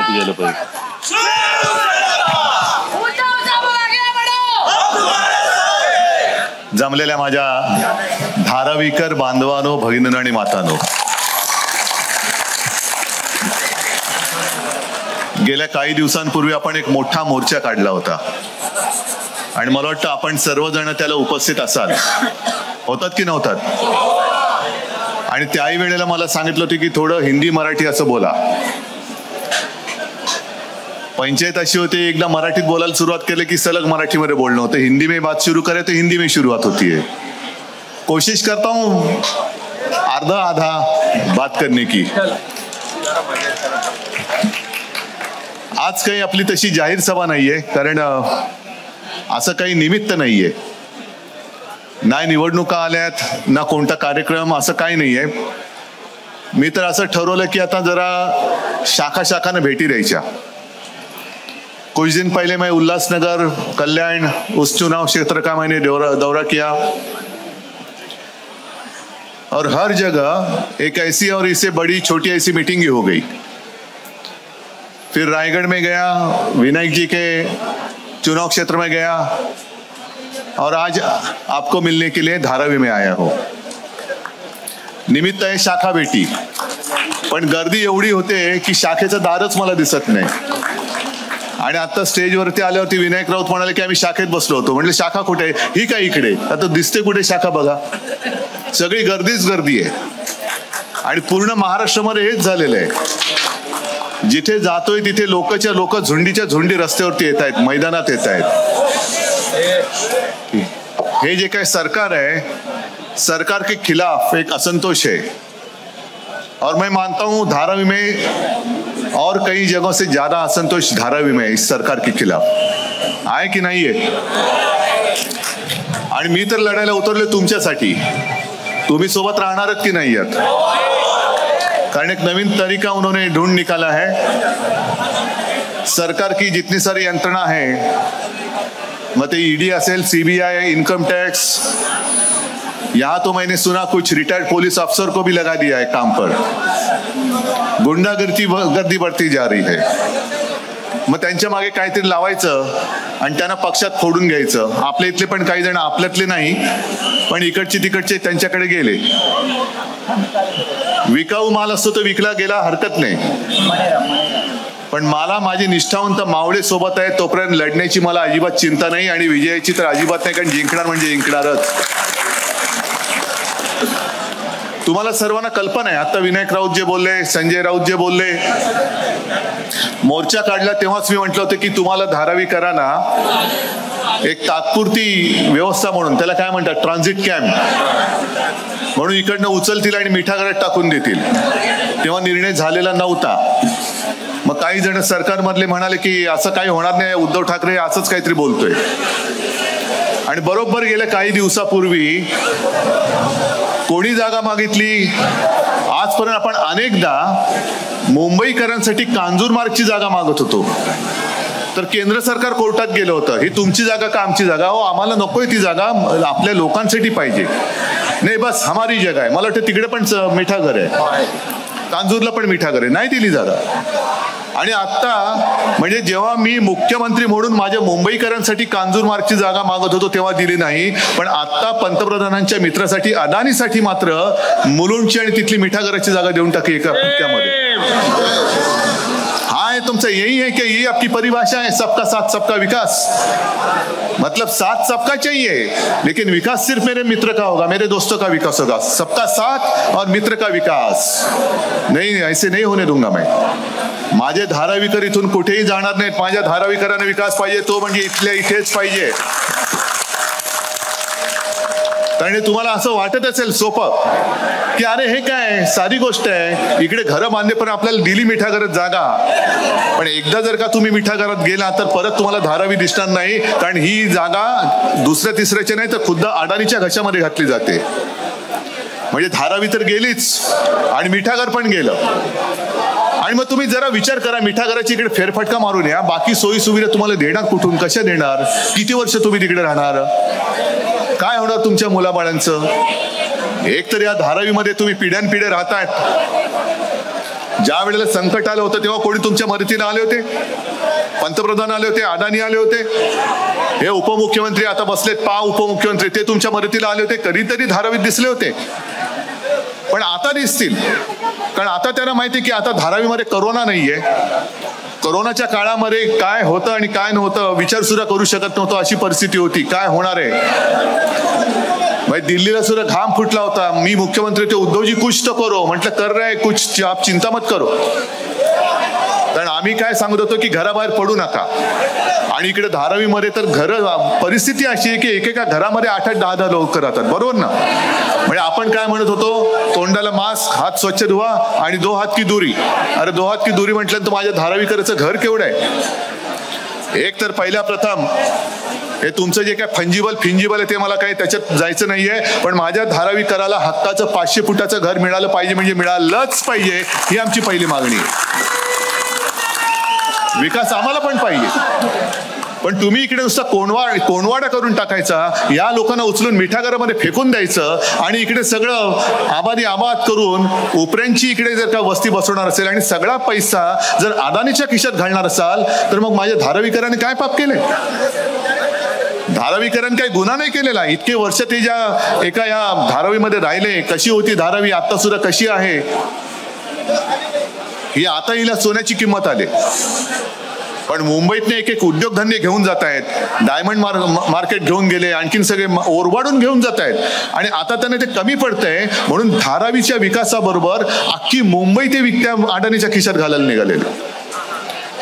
आत गेलं पाहिजे. जमलेल्या माझ्या धारावीकर बांधवानो, भगिनींनो आणि मातांनो, गेल्या काही दिवसांपूर्वी आपण एक मोठा मोर्चा काढला होता आणि मला वाटतं आपण सर्वजण त्याला उपस्थित असाल. होतात की नव्हतात? आणि त्याही वेळेला मला सांगितलं होतं की थोडं हिंदी मराठी असं बोला. पंचायत अशी होती, एकदा मराठीत बोलायला सुरुवात केलं की सलग मराठीमध्ये बोलणं होतं. हिंदी में बात शुरू करे तो हिंदी में शुरुआत होती है. कोशिश करता हूं आधा आधा बात करने की. आज काही आपली तशी जाहीर सभा नाहीये, कारण असं काही निमित्त नाहीये. नाही निवडणुका आल्यात, ना कोणता कार्यक्रम, असं काही नाहीये. मी तर असं ठरवलं की आता जरा शाखा शाखाने भेटी द्यायच्या. कुछ दिन पहले मैं उल्लासनगर, कल्याण, उस चुनाव क्षेत्र का मैंने दौरा किया और हर जगह एक ऐसी और इससे बड़ी छोटी ऐसी मीटिंग ही हो गई. फिर रायगढ़ में गया, विनायक जी के चुनाव क्षेत्र में गया और आज आपको मिलने के लिए धारावी में आया हो. निमित्त आहे शाखा भेटी, पण गर्दी एवढी होते की शाखेचं दारच मला दिसत नाही. आणि आता स्टेजवरती आल्यावरती विनायक राऊत म्हणाले की आम्ही शाखेत बसलो होतो. म्हटलं शाखा कुठे? ही काय इकडे? आता दिसते कुठे शाखा? बघा, सगळी गर्दीच गर्दी आहे. आणि पूर्ण महाराष्ट्रामध्ये हेच झालेलं आहे. जिथे जातोय तिथे लोकच्या लोक, झुंडीच्या झुंडी रस्त्यावरती येत आहेत, मैदानात येत आहेत. हे जे काही सरकार आहे, सरकार के खिलाफ एक असंतोष है. और मैं मानता हूं धारावी में और कई जगहों से ज्यादा असंतोष धारावी में इस सरकार के खिलाफ आहे की नाहीये. आणि मी तर लढायला उतरले तुमच्यासाठी. तुम्ही सोबत राहणारच की नाही आहात? कारण एक नवीन तरीका उन्होंने ढूंढ निकाला है. सरकार की जितनी सारी यंत्रणा है, मग ते ईडी असेल, सीबीआई, इनकम टैक्स, यहाँ तो मैंने सुना कुछ रिटायर्ड पुलिस अफसर को भी लगा दिया है काम पर. गुंडागर्दी बढ़ती जा रही है. मग त्यांच्या मागे काहीतरी लावायचं आणि त्यांना पक्षात फोडून घ्यायचं. आपल्या इथले पण काही जण, आपल्यातले नाही पण इकडचे तिकडचे, त्यांच्याकडे गेले. विकाऊ माल असतो तो विकला गेला, हरकत नाही. पण मला माझी निष्ठावंत मावळे सोबत आहे, तोपर्यंत लढण्याची मला अजिबात चिंता नाही आणि विजयाची तर अजिबात नाही, कारण जिंकणार म्हणजे जिंकणारच. तुम्हाला सर्वांना कल्पना आहे. आता विनायक राऊत जे बोलले, संजय राऊत जे बोलले, मोर्चा काढला तेव्हाच मी म्हटलं होतं की तुम्हाला धारावीकरांना एक तात्पुरती व्यवस्था म्हणून, त्याला काय म्हणतात, ट्रान्झिट कॅम्प म्हणून इकडनं उचलतील आणि मिठागरात टाकून देतील. तेव्हा निर्णय झालेला नव्हता. मग काही जण सरकारमधले म्हणाले की असं काही होणार नाही, उद्धव ठाकरे असंच काहीतरी बोलतोय. आणि बरोबर गेल्या काही दिवसापूर्वी कोणी जागा मागितली? आजपर्यंत आपण अनेकदा मुंबईकरांसाठी कांजूरमार्गची जागा मागत होतो, तर केंद्र सरकार कोर्टात गेलं होतं, ही तुमची जागा का आमची जागा? हो, आम्हाला नकोय ती जागा, आपल्या लोकांसाठी पाहिजे. नाही, बस हमारी जगह आहे. मला वाटतं तिकडे पण मिठागर आहे, कांजूरला पण मिठागर आहे, नाही दिली जागा. आणि आता म्हणजे जेव्हा मी मुख्यमंत्री म्हणून माझ्या मुंबईकरांसाठी कांजूरमार्गची जागा मागत होतो तेव्हा दिली नाही, पण आता पंतप्रधानांच्या मित्रासाठी, अदानीसाठी मात्र मुलुंडची आणि तिथली मिठागराची जागा देऊन टाकली एका फटक्यामध्ये. हाँ, तुमचा यही है कि ये आपकी परिभाषा है, सबका साथ सबका विकास? मतलब साथ सबका चाहिए, लेकिन विकास सिर्फ मेरे मित्र का होगा, मेरे दोस्तों का विकास होगा. सबका साथ और मित्र का विकास नहीं, ऐसे नहीं होने दूंगा मैं. माझे धारावीकर इथून कुठेही जाणार नाहीत. माझ्या धारावीकरांना विकास पाहिजे, तो म्हणजे इथल्या इथेच पाहिजे. कारण तुम्हाला असं वाटत असेल सोपं की अरे हे काय साधी गोष्ट आहे, इकडे घरं बांधले पण आपल्याला दिली मिठागरात जागा. पण एकदा जर का तुम्ही मिठागरात गेला तर परत तुम्हाला धारावी दिसणार नाही, कारण ही जागा दुसऱ्या तिसऱ्याच्या नाही तर खुद्द अडाणीच्या घशामध्ये घातली जाते. म्हणजे धारावी तर गेलीच आणि मिठागर पण गेलं. आणि मग तुम्ही जरा विचार करा, मिठागराची इकडे फेरफटका मारून या, बाकी सोयी सुविधा तुम्हाला देणार कुठून, कशा देणार? किती वर्ष तुम्ही तिकडे राहणार? काय होणार तुमच्या मुलाबाळांचं? एक तर या धारावीमध्ये तुम्ही पिढ्यानपिढ्या राहतायत ज्या वेळेला संकट आलं होतं तेव्हा कोणी तुमच्या मदतीला आले होते? पंतप्रधान आले होते, अदानी आले होते, हे उपमुख्यमंत्री आता बसलेत उपमुख्यमंत्री, ते तुमच्या मदतीला आले होते, कधीतरी धारावीत दिसले होते. पण आता दिसतील, कारण आता त्यांना माहिती की आता धारावीमध्ये कोरोना नाहीये. कोरोनाच्या काळामध्ये काय होतं आणि काय नव्हतं विचार सुद्धा करू शकत नव्हतं, अशी परिस्थिती होती. काय होणार आहे भाई, दिल्लीला सुद्धा घाम फुटला होता. मी मुख्यमंत्री ते उद्धवजी कुछ तो करो, म्हटलं कर रहे कुछ, आप चिंता मत करो. कारण आम्ही काय सांगत होतो की घराबाहेर पडू नका. आणि इकडे धारावीमध्ये तर परिस्थिती अशी आहे की एकेका घरामध्ये 8-10 लोक राहतात, बरोबर ना? म्हणजे आपण काय म्हणत होतो, तोंडाला मास्क, हात स्वच्छ धुवा आणि 2 हात की दुरी. अरे 2 हात की दुरी म्हटलं तर माझ्या धारावीकरांचं घर केवढं आहे? एक तर पहिल्या प्रथम हे तुमचं जे काय फिंजिबल आहे ते मला काही त्याच्यात जायचं नाहीये, पण माझ्या धारावीकराला हक्काचं 500 फुटाचं घर मिळालं पाहिजे, म्हणजे मिळालंच पाहिजे, ही आमची पहिली मागणी आहे. विकास आम्हाला पण पाहिजे, पण तुम्ही इकडे नुसता कोणवाडा करून टाकायचा, या लोकांना उचलून मिठागरामध्ये फेकून द्यायचं आणि इकडे सगळं आबाद करून उपऱ्यांची इकडे जर का वस्ती बसवणार असेल आणि सगळा पैसा जर अदानीच्या खिशात घालणार असाल तर मग माझ्या धारावीकरांनी काय पाप केले? धारावीकरांनी काही गुन्हा नाही केलेला. इतके वर्ष ते ज्या एका या धारावीमध्ये राहिले, कशी होती धारावी, आता सुद्धा कशी आहे ही आता हिला सोन्याची किंमत आली. पण मुंबईतने एक उद्योगधंदे घेऊन जात आहेत, डायमंड मार्केट घेऊन गेले, आणखीन सगळे ओरबाडून घेऊन जात आहेत आणि आता त्यांना ते कमी पडतंय म्हणून धारावीच्या विकासाबरोबर अख्खी मुंबई ते विकत्या अडाणीच्या खिशात घालायला निघालेले.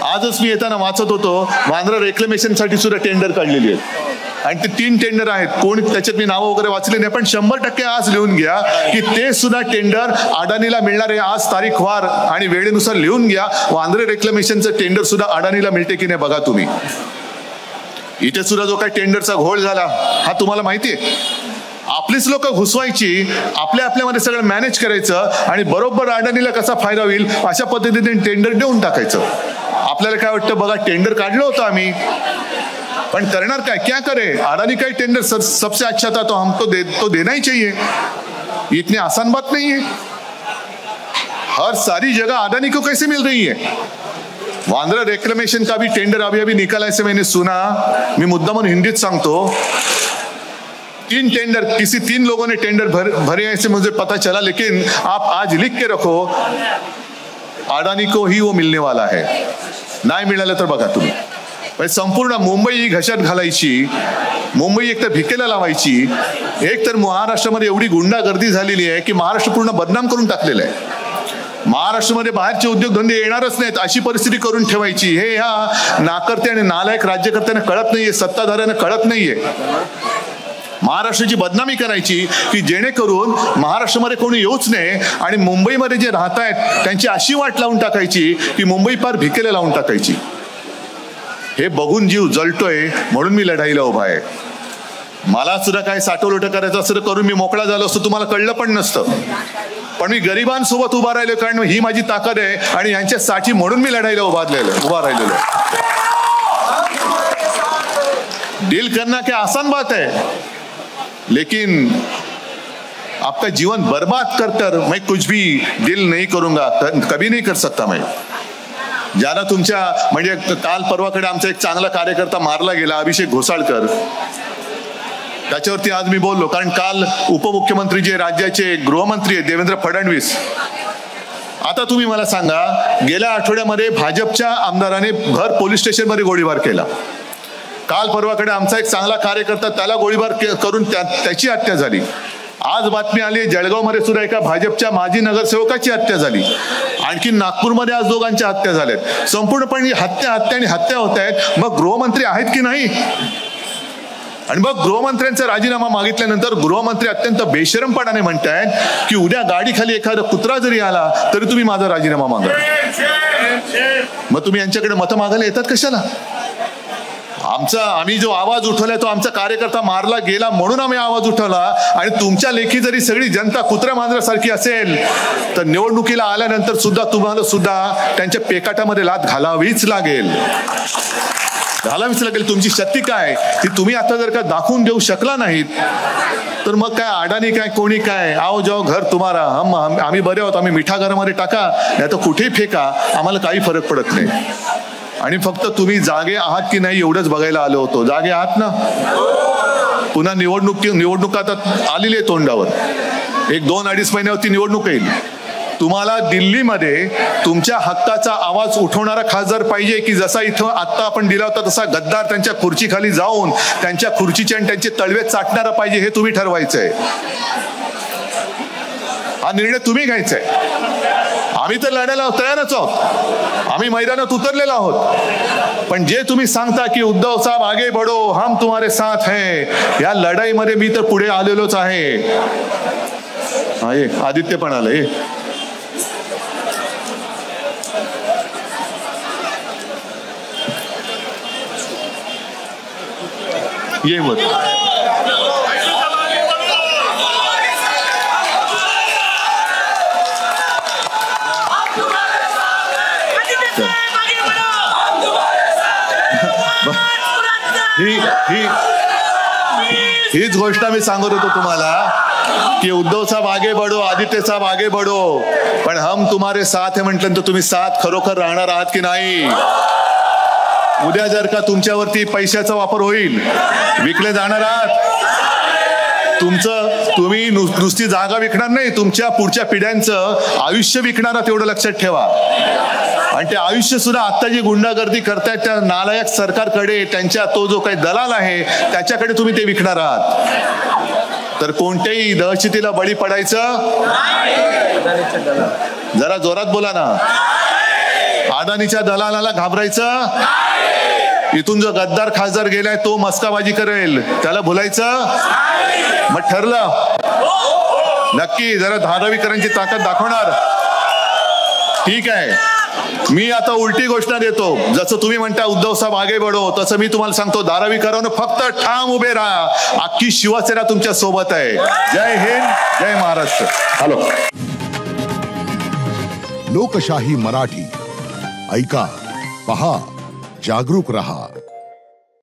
आजच मी येताना वाचत होतो, वांद्रा रेक्लेमेशनसाठी सुद्धा टेंडर काढलेली आहेत आणि ते 3 टेंडर आहेत. कोण त्याच्यात मी नावं वगैरे वाचले नाही, पण 100% आज लिहून घ्या की ते सुद्धा टेंडर अडाणीला मिळणार आहे. आज तारीख वार आणि वेळेनुसार लिहून घ्या. वांद्रे रेक्लेमेशनचं टेंडर सुद्धा अडाणीला मिळते की नाही बघा तुम्ही. इथे सुद्धा जो काही टेंडरचा घोळ झाला हा तुम्हाला माहिती आहे. आपलीच लोक घुसवायची, आपल्यामध्ये सगळं मॅनेज करायचं आणि बरोबर अडाणीला कसा फायदा होईल अशा पद्धतीने टेंडर देऊन टाकायचं. आपल्याला काय वाटतं, बघा टेंडर काढलं होतं आम्ही, पण करणार काय, क्या करे? अडानी का टेंडर सबसे अच्छा था तो हमको तो देना ही चाहिए. इतनी आसान बात नहीं है. हर सारी जगह अडानी को कैसे मिल रही है? वांद्रा रेक्लेमेशन का भी टेंडर अभी निकला ऐसे मैंने सुना. मी मुद्दामून हिंदीत सांगतो. 3 टेंडर, किसी 3 लोगों ने टेंडर भरे ऐसे मुझे पता चला, लेकिन आप आज लिख के रखो अडानी को ही वो मिलने वाला है. नाही मिळालं तर बघा तुम्ही, संपूर्ण मुंबई घशात घालायची, मुंबई एक तर भिकेला लावायची. एक तर महाराष्ट्रामध्ये एवढी गुंडागर्दी झालेली आहे की महाराष्ट्र पूर्ण बदनाम करून टाकलेलं आहे. महाराष्ट्रामध्ये बाहेरचे उद्योगधंदे येणारच नाहीत अशी परिस्थिती करून ठेवायची. हे ह्या नाकर्ते आणि नालायक राज्यकर्त्यांना कळत नाहीये, सत्ताधाऱ्यांना कळत नाहीये. महाराष्ट्राची बदनामी करायची की जेणेकरून महाराष्ट्रामध्ये कोणी येऊच नये आणि मुंबईमध्ये जे राहत आहेत त्यांची अशी वाट लावून टाकायची की मुंबई पार भिकेला लावून टाकायची. हे बघून जीव जळतोय म्हणून मी लढाईला उभा आहे. मला सुद्धा काय साठवलोट करायचं असं करून मी मोकळा झालो असतो, तुम्हाला कळलं पण नसतं. पण मी गरिबांसोबत उभा राहिलो कारण ही माझी ताकद आहे आणि यांच्यासाठी म्हणून मी लढाईला उभा राहिलेलो. डील करना क्या आसान बात है, लेकिन आपका जीवन बर्बाद कर मैं कुछ भी डील नहीं करूंगा, कभी नहीं कर सकता मैं. ज्याला तुमच्या म्हणजे काल परवाकडे आमचा एक चांगला कार्यकर्ता मारला गेला, अभिषेक घोसाळकर, त्याच्यावरती आज मी बोललो. कारण काल उपमुख्यमंत्री जे राज्याचे गृहमंत्री आहेत देवेंद्र फडणवीस, आता तुम्ही मला सांगा, गेल्या आठवड्यामध्ये भाजपच्या आमदाराने भर पोलीस स्टेशन मध्ये गोळीबार केला. काल परवाकडे आमचा एक चांगला कार्यकर्ता त्याला गोळीबार करून त्याची हत्या झाली. आज बातमी आली जळगावमध्ये सुद्धा एका भाजपच्या माजी नगरसेवकाची हत्या झाली. आणखी नागपूरमध्ये आज दोघांच्या हत्या झाल्यात. संपूर्णपणे हत्या होत आहेत. मग गृहमंत्री आहेत की नाही? आणि मग गृहमंत्र्यांचा राजीनामा मागितल्यानंतर गृहमंत्री अत्यंत बेशरमपणाने म्हणतायत की उद्या गाडीखाली एखादा कुत्रा जरी आला तरी तुम्ही माझा राजीनामा मागा. मग तुम्ही यांच्याकडे मतं मागायला येतात कशाला? आम्ही जो आवाज उठवलाय तो आमचा कार्यकर्ता मारला गेला म्हणून आम्ही आवाज उठवला. आणि तुमच्या लेखी जरी सगळी जनता कुत्र्या मांजरासारखी असेल तर निवडणुकीला आल्यानंतर सुद्धा तुम्हाला सुद्धा त्यांच्या पेकाटामध्ये लाथ घालावीच लागेल. घालावीच लागेल. तुमची शक्ती काय ती तुम्ही आता जर का दाखवून देऊ शकला नाहीत तर मग काय अडाणी काय कोणी काय, आओ जाओ घर तुम्हारा, आम्ही बरे आहोत, आम्ही मिठा घरामध्ये टाका नाही तर कुठेही फेका, आम्हाला काही फरक पडत नाही. आणि फक्त तुम्ही जागे आहात की नाही एवढंच बघायला आलो होतो. जागे आहात ना? पुन्हा निवडणूक आता आलेली आहे तोंडावर. 1-2-2.5 महिन्यावरती निवडणूक येईल. तुम्हाला दिल्लीमध्ये तुमच्या हक्काचा आवाज उठवणारा खासदार पाहिजे की जसा इथं आत्ता आपण दिला होता तसा गद्दार त्यांच्या खुर्चीखाली जाऊन त्यांच्या खुर्चीचे आणि त्यांचे तळवे चाटणारा पाहिजे, हे तुम्ही ठरवायचंय. हा निर्णय तुम्ही घ्यायचाय. आम्ही तर लढायला तयारच आहोत, आम्ही मैदानात उतरलेलो आहोत. पण जे तुम्ही सांगता की उद्धव साहेब आगे बढ़ो, हम तुम्हारे साथ हैं, या लढाईमध्ये मी तर पुढे आलेलोच आहे. आदित्य पण आलंय. ये मत हीच गोष्ट मी सांगत होतो तुम्हाला की उद्धव साहेब आगे बढ़ो, आदित्य साहेब आगे बढ़ो, पण हम तुम्हारे साथ है म्हटल्यानंतर तुम्ही साथ खरोखर राहणार आहात की नाही. उद्या जर का तुमच्यावरती पैशाचा वापर होईल, विकले जाणार आहात, तुम्ही नुसती जागा विकणार नाही, तुमच्या पुढच्या पिढ्यांचं आयुष्य विकणार आहात, एवढं लक्षात ठेवा. आणि ते आयुष्य सुद्धा आता जी गुंडागर्दी करतायत त्या नालायक सरकारकडे, त्यांच्या तो जो काही दलाल आहे त्याच्याकडे तुम्ही ते विकणार आहात. तर कोणत्याही दहशतीला बळी पडायचं, जरा जोरात बोला ना, अदानीच्या दलालाला घाबरायचं. इथून जो गद्दार खासदार गेलाय तो मस्काबाजी करेल, त्याला भुलायचं. मग ठरलं नक्की जरा धारावीकरांची ताकद दाखवणार. ठीक आहे, मी आता उलटी घोषणा देतो. जसं तुम्ही म्हणता उद्धव साहेब आगे बढ़ो, तसं मी तुम्हाला सांगतो धारावीकरांनो फक्त ठाम उभे राहा. अख्खी शिवसेना तुमच्या सोबत आहे. जय हिंद, जय महाराष्ट्र. हॅलो. लोकशाही मराठी ऐका, पहा, जागरूक रहा.